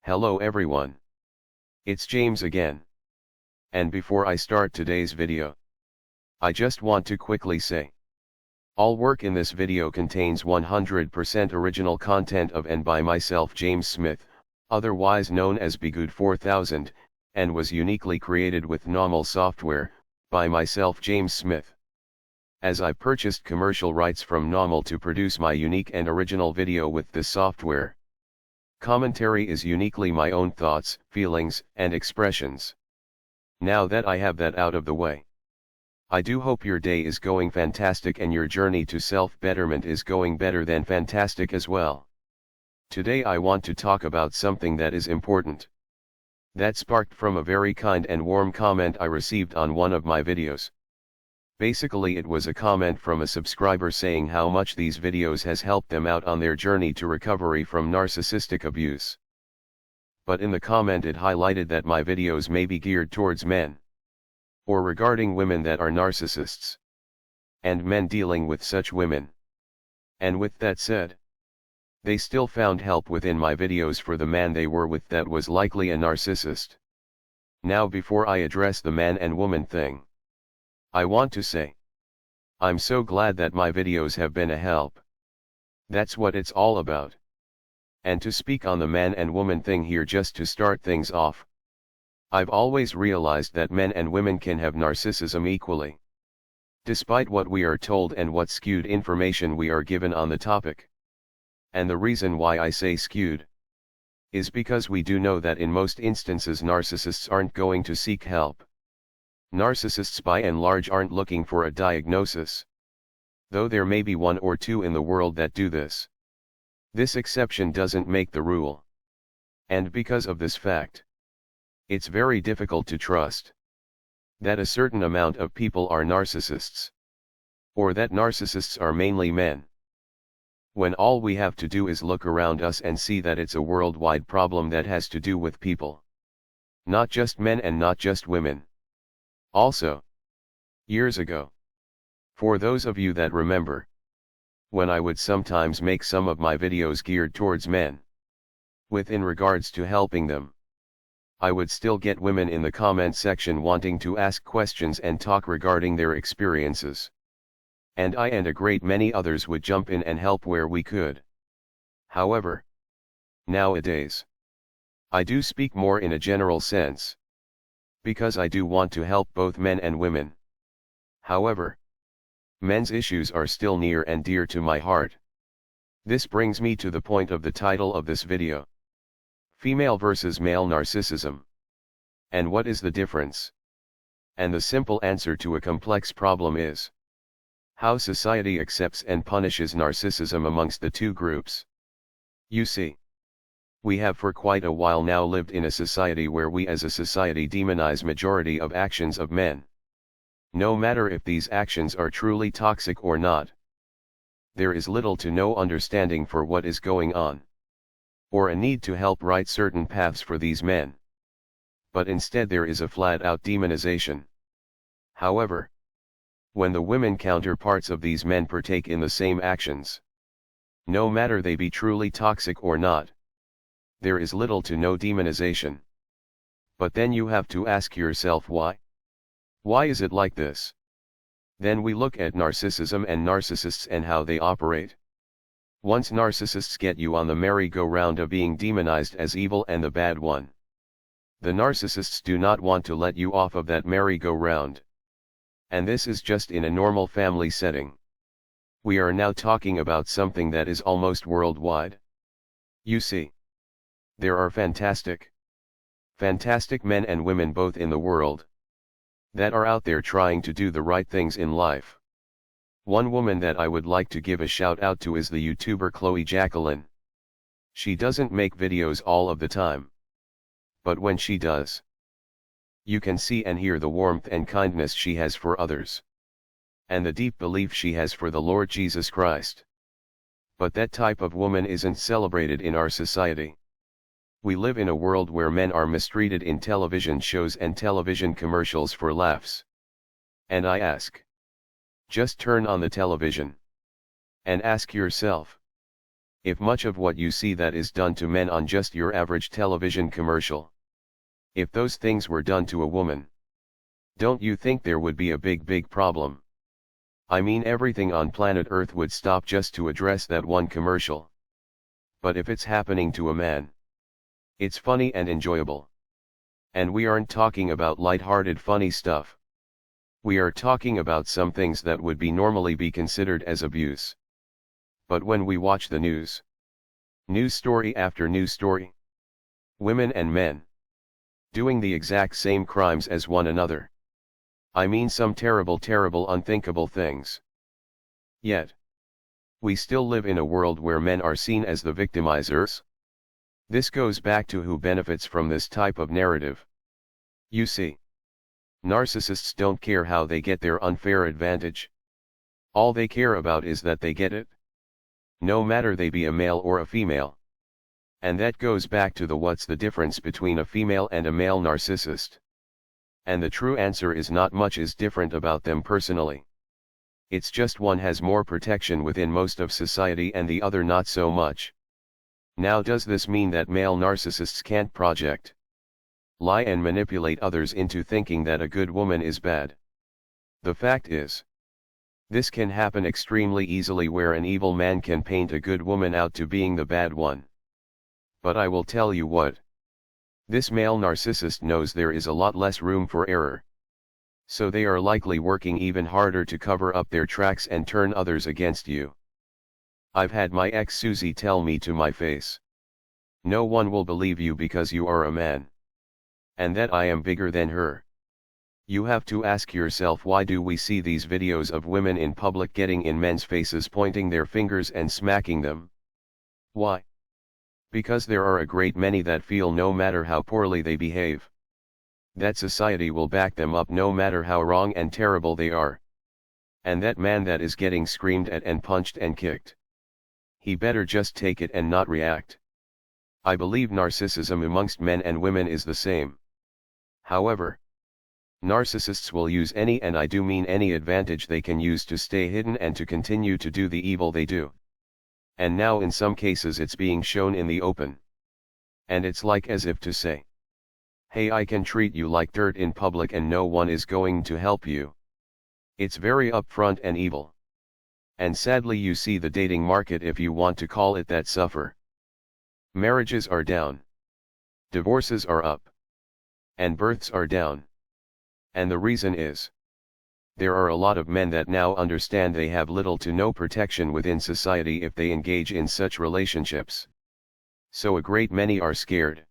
Hello everyone. It's James again. And before I start today's video, I just want to quickly say, all work in this video contains 100% original content of and by myself James Smith, otherwise known as Bgood 4000, and was uniquely created with NAWMAL software, by myself James Smith. As I purchased commercial rights from NAWMAL to produce my unique and original video with this software. Commentary is uniquely my own thoughts, feelings, and expressions. Now that I have that out of the way, I do hope your day is going fantastic and your journey to self-betterment is going better than fantastic as well. Today I want to talk about something that is important. That sparked from a very kind and warm comment I received on one of my videos. Basically it was a comment from a subscriber saying how much these videos has helped them out on their journey to recovery from narcissistic abuse. But in the comment it highlighted that my videos may be geared towards men, or regarding women that are narcissists, and men dealing with such women. And with that said, they still found help within my videos for the man they were with that was likely a narcissist. Now before I address the man and woman thing, I want to say, I'm so glad that my videos have been a help. That's what it's all about. And to speak on the man and woman thing here just to start things off, I've always realized that men and women can have narcissism equally, despite what we are told and what skewed information we are given on the topic. And the reason why I say skewed is because we do know that in most instances narcissists aren't going to seek help. Narcissists by and large aren't looking for a diagnosis, though there may be one or two in the world that do this. This exception doesn't make the rule. And because of this fact, it's very difficult to trust that a certain amount of people are narcissists, or that narcissists are mainly men, when all we have to do is look around us and see that it's a worldwide problem that has to do with people. Not just men and not just women. Also, years ago, for those of you that remember, when I would sometimes make some of my videos geared towards men, in regards to helping them, I would still get women in the comment section wanting to ask questions and talk regarding their experiences. And I and a great many others would jump in and help where we could. However, nowadays, I do speak more in a general sense, because I do want to help both men and women. However, men's issues are still near and dear to my heart. This brings me to the point of the title of this video. Female versus male narcissism. And what is the difference? And the simple answer to a complex problem is how society accepts and punishes narcissism amongst the two groups. You see, we have for quite a while now lived in a society where we as a society demonize majority of actions of men. No matter if these actions are truly toxic or not. There is little to no understanding for what is going on, or a need to help right certain paths for these men. But instead there is a flat-out demonization. However, when the women counterparts of these men partake in the same actions, no matter they be truly toxic or not, there is little to no demonization. But then you have to ask yourself why? Why is it like this? Then we look at narcissism and narcissists and how they operate. Once narcissists get you on the merry-go-round of being demonized as evil and the bad one, the narcissists do not want to let you off of that merry-go-round. And this is just in a normal family setting. We are now talking about something that is almost worldwide. You see, there are fantastic men and women both in the world that are out there trying to do the right things in life. One woman that I would like to give a shout out to is the YouTuber Chloe Jacqueline. She doesn't make videos all of the time, but when she does, you can see and hear the warmth and kindness she has for others, and the deep belief she has for the Lord Jesus Christ. But that type of woman isn't celebrated in our society. We live in a world where men are mistreated in television shows and television commercials for laughs. And I ask, just turn on the television and ask yourself, If much of what you see that is done to men on just your average television commercial, if those things were done to a woman, don't you think there would be a big problem? I mean, everything on planet Earth would stop just to address that one commercial. But if it's happening to a man, it's funny and enjoyable. And we aren't talking about light-hearted funny stuff. We are talking about some things that would normally be considered as abuse. But when we watch the news story after news story, women and men doing the exact same crimes as one another. I mean, some terrible, unthinkable things. Yet, we still live in a world where men are seen as the victimizers. This goes back to who benefits from this type of narrative. You see, narcissists don't care how they get their unfair advantage. All they care about is that they get it. No matter they be a male or a female. And that goes back to the what's the difference between a female and a male narcissist. And the true answer is not much is different about them personally. It's just one has more protection within most of society and the other not so much. Now, does this mean that male narcissists can't project, lie and manipulate others into thinking that a good woman is bad? The fact is, this can happen extremely easily, where an evil man can paint a good woman out to being the bad one. But I will tell you what. This male narcissist knows there is a lot less room for error. So they are likely working even harder to cover up their tracks and turn others against you. I've had my ex Susie tell me to my face, "No one will believe you because you are a man. And that I am bigger than her." You have to ask yourself, why do we see these videos of women in public getting in men's faces, pointing their fingers and smacking them? Why? Because there are a great many that feel no matter how poorly they behave, that society will back them up no matter how wrong and terrible they are. And that man that is getting screamed at and punched and kicked, he better just take it and not react. I believe narcissism amongst men and women is the same. However, narcissists will use any, and I do mean any, advantage they can use to stay hidden and to continue to do the evil they do. And now in some cases it's being shown in the open. And it's like as if to say, hey, I can treat you like dirt in public and no one is going to help you. It's very upfront and evil. And sadly you see the dating market, if you want to call it that, suffer. Marriages are down. Divorces are up. And births are down. And the reason is, there are a lot of men that now understand they have little to no protection within society if they engage in such relationships. So a great many are scared.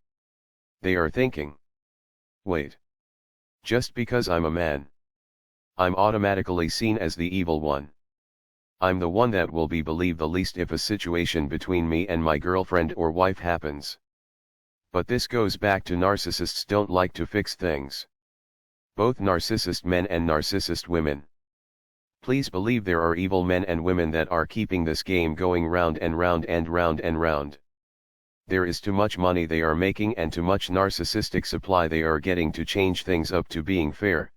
They are thinking, wait, just because I'm a man, I'm automatically seen as the evil one. I'm the one that will be believed the least if a situation between me and my girlfriend or wife happens. But this goes back to narcissists don't like to fix things. Both narcissist men and narcissist women. Please believe there are evil men and women that are keeping this game going round and round and round and round. There is too much money they are making and too much narcissistic supply they are getting to change things up to being fair.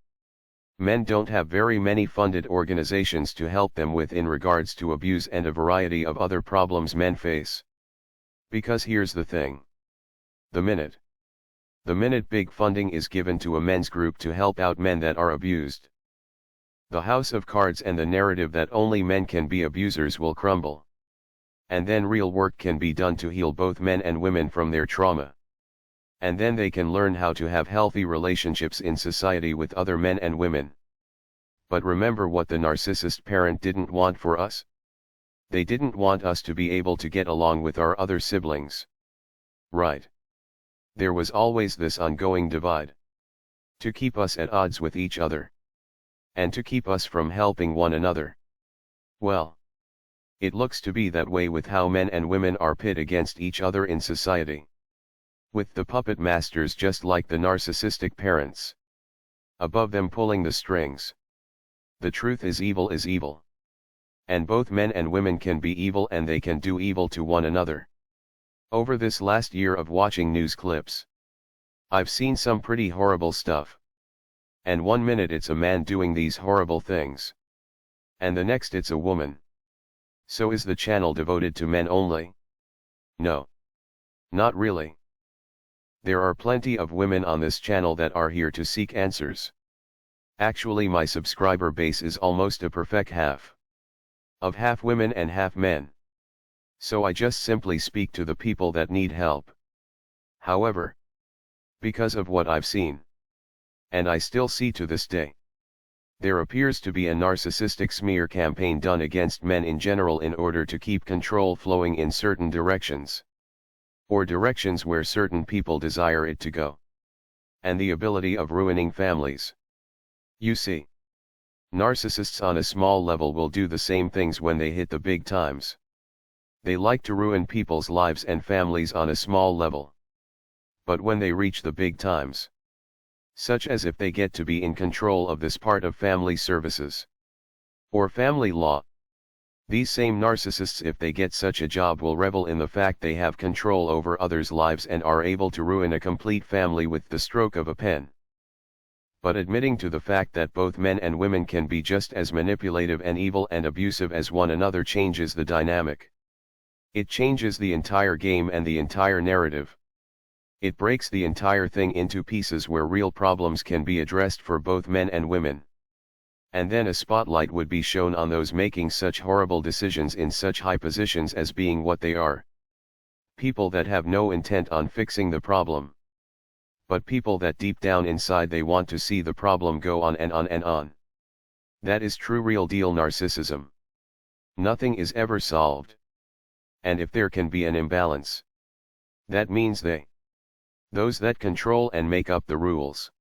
Men don't have very many funded organizations to help them with in regards to abuse and a variety of other problems men face. Because here's the thing. The minute big funding is given to a men's group to help out men that are abused, the house of cards and the narrative that only men can be abusers will crumble. And then real work can be done to heal both men and women from their trauma. And then they can learn how to have healthy relationships in society with other men and women. But remember what the narcissist parent didn't want for us? They didn't want us to be able to get along with our other siblings. Right. There was always this ongoing divide. To keep us at odds with each other. And to keep us from helping one another. Well, it looks to be that way with how men and women are pit against each other in society. With the puppet masters just like the narcissistic parents. Above them pulling the strings. The truth is evil. And both men and women can be evil and they can do evil to one another. Over this last year of watching news clips, I've seen some pretty horrible stuff. And one minute it's a man doing these horrible things. And the next it's a woman. So is the channel devoted to men only? No. Not really. There are plenty of women on this channel that are here to seek answers. Actually, my subscriber base is almost a perfect half. Of half women and half men. So I just simply speak to the people that need help. However, because of what I've seen, and I still see to this day, there appears to be a narcissistic smear campaign done against men in general in order to keep control flowing in certain directions. Or directions where certain people desire it to go. And the ability of ruining families. You see, narcissists on a small level will do the same things when they hit the big times. They like to ruin people's lives and families on a small level. But when they reach the big times, such as if they get to be in control of this part of family services or family law, these same narcissists, if they get such a job, will revel in the fact they have control over others' lives and are able to ruin a complete family with the stroke of a pen. But admitting to the fact that both men and women can be just as manipulative and evil and abusive as one another changes the dynamic. It changes the entire game and the entire narrative. It breaks the entire thing into pieces where real problems can be addressed for both men and women. And then a spotlight would be shown on those making such horrible decisions in such high positions as being what they are. People that have no intent on fixing the problem. But people that deep down inside they want to see the problem go on and on and on. That is true real deal narcissism. Nothing is ever solved. And if there can be an imbalance, that means those that control and make up the rules,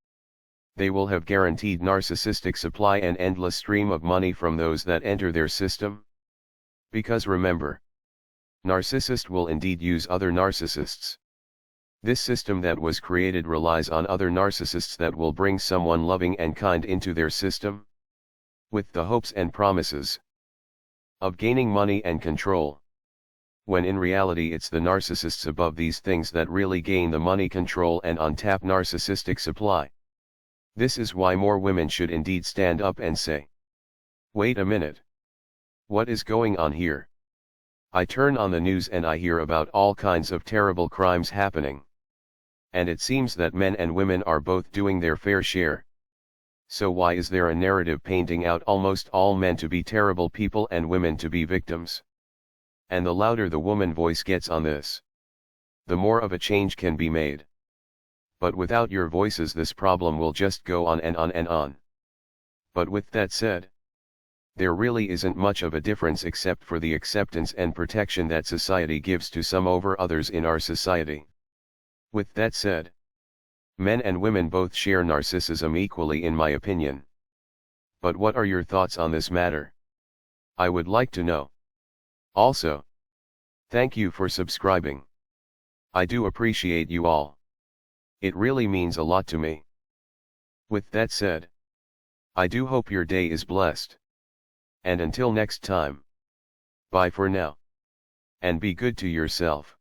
they will have guaranteed narcissistic supply and endless stream of money from those that enter their system. Because remember, narcissist will indeed use other narcissists. This system that was created relies on other narcissists that will bring someone loving and kind into their system, with the hopes and promises of gaining money and control. When in reality it's the narcissists above these things that really gain the money, control and untap narcissistic supply. This is why more women should indeed stand up and say, wait a minute. What is going on here? I turn on the news and I hear about all kinds of terrible crimes happening. And it seems that men and women are both doing their fair share. So why is there a narrative painting out almost all men to be terrible people and women to be victims? And the louder the woman voice gets on this, the more of a change can be made. But without your voices this problem will just go on and on and on. But with that said, there really isn't much of a difference except for the acceptance and protection that society gives to some over others in our society. With that said, men and women both share narcissism equally in my opinion. But what are your thoughts on this matter? I would like to know. Also, thank you for subscribing. I do appreciate you all. It really means a lot to me. With that said, I do hope your day is blessed. And until next time, bye for now. And be good to yourself.